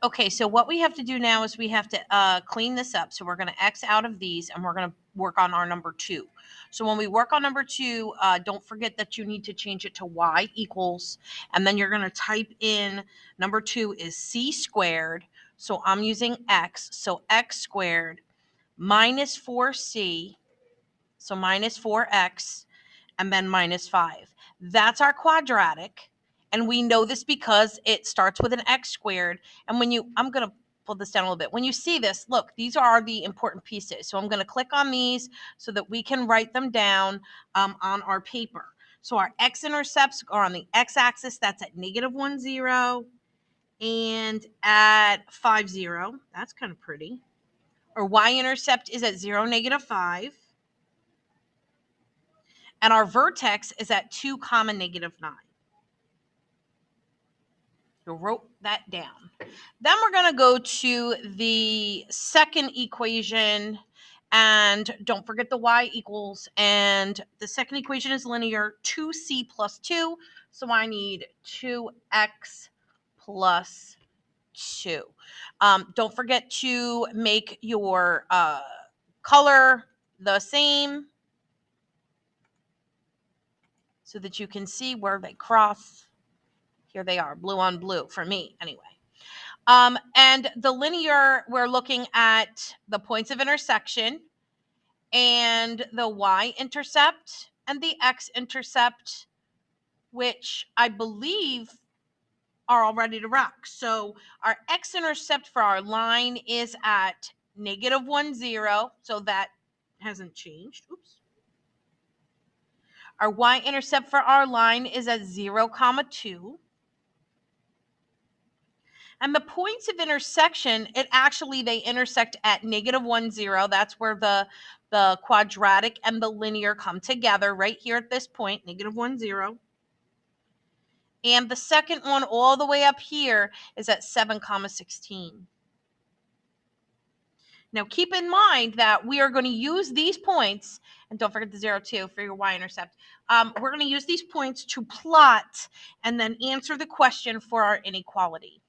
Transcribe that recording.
Okay, so what we have to do now is we have to clean this up. So we're going to X out of these and we're going to work on our number 2. So when we work on number 2, don't forget that you need to change it to y equals, and then you're going to type in number 2 is c squared. So I'm using x. So x squared minus 4c, so minus 4x, and then minus 5. That's our quadratic. And we know this because it starts with an x squared. And I'm going to pull this down a little bit. When you see this, look, these are the important pieces. So I'm going to click on these so that we can write them down on our paper. So our x-intercepts are on the x-axis. That's at -1, 0, and at 5, 0. That's kind of pretty. Our y-intercept is at 0, -5. And our vertex is at 2, -9. You wrote that down. Then we're going to go to the second equation, and don't forget the y equals, and the second equation is linear, 2c plus 2, so I need 2x plus 2. Don't forget to make your color the same so that you can see where they cross. Here they are, blue on blue, for me anyway. And the linear, we're looking at the points of intersection and the y-intercept and the x-intercept, which I believe are all ready to rock. So our x-intercept for our line is at -1, 0, so that hasn't changed. Oops. Our y-intercept for our line is at 0, 2. And the points of intersection, they intersect at -1, 0. That's where the quadratic and the linear come together right here at this point, -1, 0. And the second one all the way up here is at 7, 16. Now keep in mind that we are going to use these points, and don't forget the 0, 2 for your y-intercept. We're going to use these points to plot and then answer the question for our inequality.